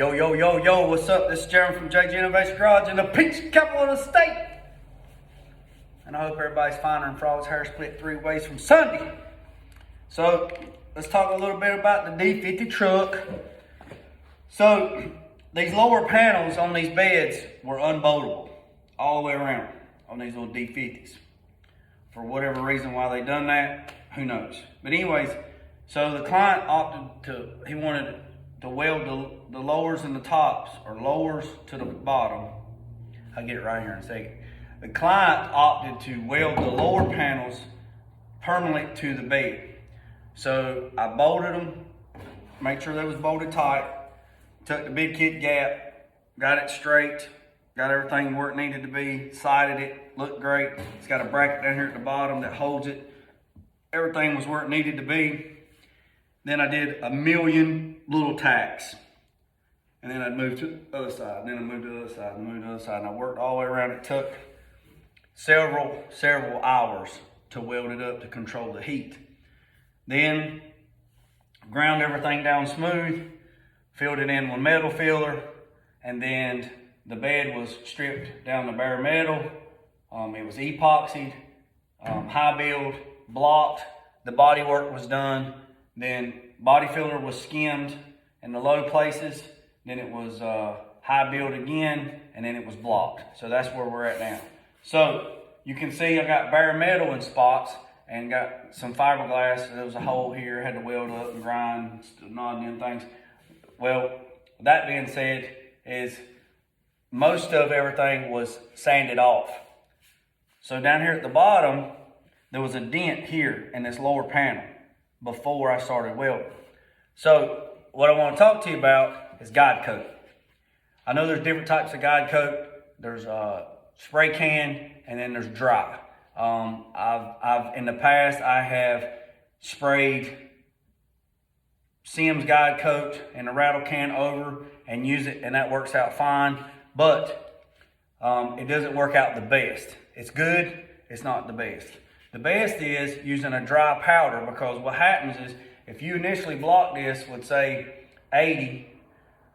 Yo, yo, yo, yo, what's up? This is Jeremy from JG Innovation Garage in the peach capital of the state. And I hope everybody's finding and Frog's hair split 3 ways from Sunday. So, let's talk a little bit about the D50 truck. So, these lower panels on these beds were unboltable all the way around on these little D50s. For whatever reason why they done that, who knows. But anyways, so the client opted to, he wanted to weld the lowers and the tops, or lowers to the bottom. I'll get it right here in a second. The client opted to weld the lower panels permanently to the bed. So I bolted them, made sure they was bolted tight, took the big kit gap, got it straight, got everything where it needed to be, sided it, looked great. It's got a bracket down here at the bottom that holds it. Everything was where it needed to be. Then I did a million little tacks. And then I'd move to the other side, and then I moved to the other side, and moved to the other side. And I worked all the way around. It took several hours to weld it up to control the heat. Then ground everything down smooth, filled it in with metal filler, and then the bed was stripped down to bare metal. It was epoxied, high build, blocked. The body work was done. Then body filler was skimmed in the low places. Then it was high build again, and then it was blocked. So that's where we're at now. So you can see I got bare metal in spots and got some fiberglass. There was a hole here, had to weld up and grind, nodding in things. Well, that being said, is most of everything was sanded off. So down here at the bottom, there was a dent here in this lower panel before I started welding. So what I want to talk to you about is guide coat. I know there's different types of guide coat. There's spray can, and then there's dry. I've in the past I have sprayed Sims guide coat in a rattle can over and use it, and that works out fine. But it doesn't work out the best. It's good. It's not the best. The best is using a dry powder, because what happens is if you initially block this with say 80,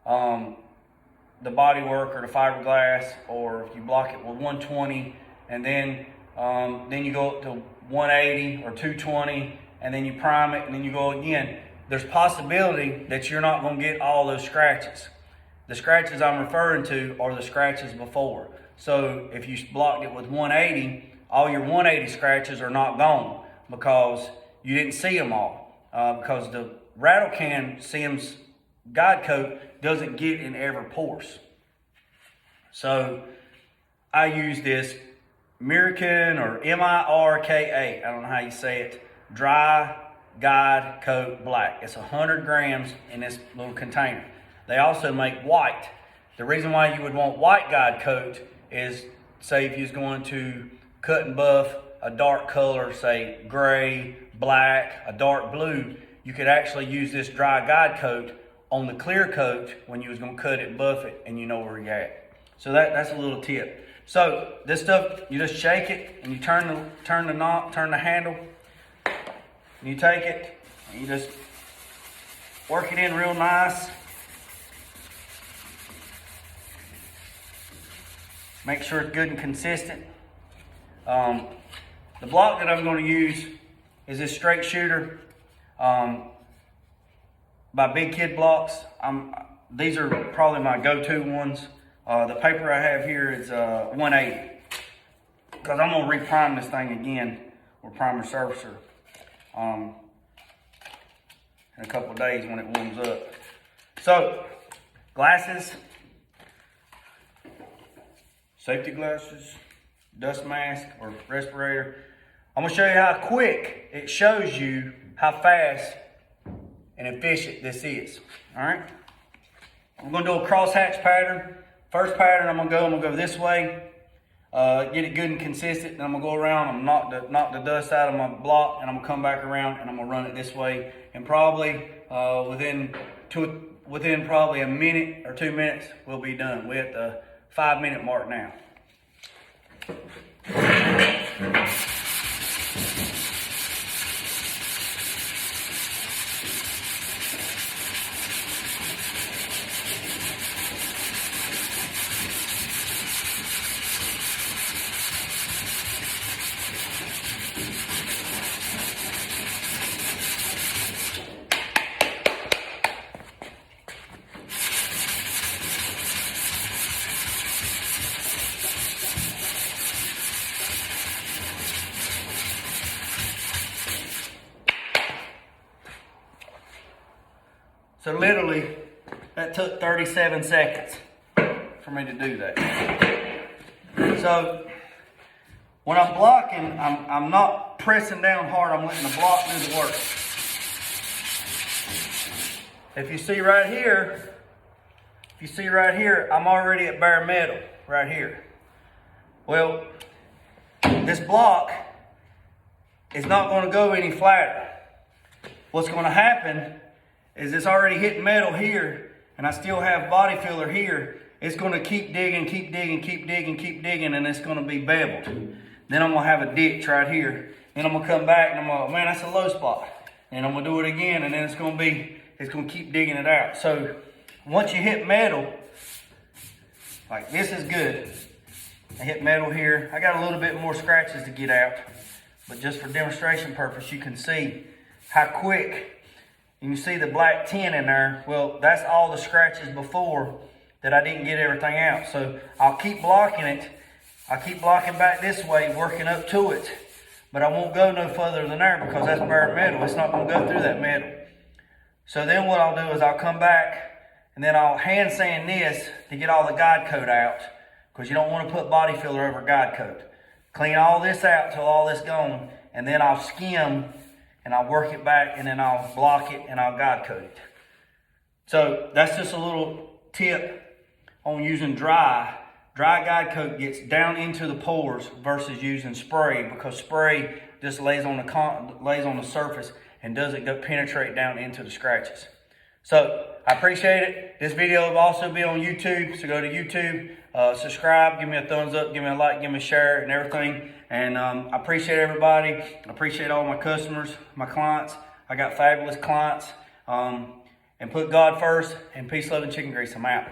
the body work or the fiberglass, or if you block it with 120, and then you go up to 180 or 220, and then you prime it, and then you go again. There's possibility that you're not going to get all those scratches. The scratches I'm referring to are the scratches before. So if you blocked it with 180, all your 180 scratches are not gone because you didn't see them all. Because the rattle can Sims guide coat doesn't get in every pores. So I use this Mirka or Mirka, I don't know how you say it, dry guide coat black. It's 100 grams in this little container. They also make white. The reason why you would want white guide coat is, say if you was going to cut and buff a dark color, say gray, black, a dark blue, you could actually use this dry guide coat on the clear coat when you was going to cut it and buff it, and you know where you're at. So that's a little tip. So this stuff, you just shake it and you turn the knob, turn the handle, and you take it and you just work it in real nice. Make sure it's good and consistent. The block that I'm going to use is this straight shooter by Big Kid Blocks. These are probably my go-to ones. The paper I have here is 180, because I'm going to reprime this thing again with primer surfacer in a couple of days when it warms up. So glasses, safety glasses, dust mask or respirator. I'm going to show you how quick it shows you how fast and efficient this is. All right, I'm going to do a crosshatch pattern. First pattern, I'm going to go this way, get it good and consistent. Then I'm going to go around, I'm going to knock the dust out of my block, and I'm going to come back around and I'm going to run it this way. And probably within probably a minute or 2 minutes, we'll be done. We're at the 5-minute mark now. So literally, that took 37 seconds for me to do that. So when I'm blocking, I'm not pressing down hard, I'm letting the block do the work. If you see right here, I'm already at bare metal right here. Well, this block is not going to go any flatter. What's going to happen is it's already hitting metal here, and I still have body filler here. It's going to keep digging, and it's going to be beveled. Then I'm going to have a ditch right here. Then I'm going to come back, and I'm going to, man, that's a low spot. And I'm going to do it again, and then it's going to keep digging it out. So once you hit metal, like this is good. I hit metal here. I got a little bit more scratches to get out, but just for demonstration purpose, you can see how quick. You can see the black tint in there. Well, that's all the scratches before that I didn't get everything out. So I'll keep blocking it. I'll keep blocking back this way, working up to it. But I won't go no further than there because that's bare metal. It's not going to go through that metal. So then what I'll do is I'll come back and then I'll hand sand this to get all the guide coat out, because you don't want to put body filler over guide coat. Clean all this out till all this gone, and then I'll skim and I'll work it back, and then I'll block it and I'll guide coat it. So that's just a little tip on using dry. Dry guide coat gets down into the pores versus using spray, because spray just lays on the surface and doesn't go penetrate down into the scratches. So I appreciate it. This video will also be on YouTube, so go to YouTube, subscribe, give me a thumbs up, give me a like, give me a share and everything. And I appreciate everybody. I appreciate all my customers, my clients. I got fabulous clients. And put God first, and peace, love, and chicken grease. I'm out.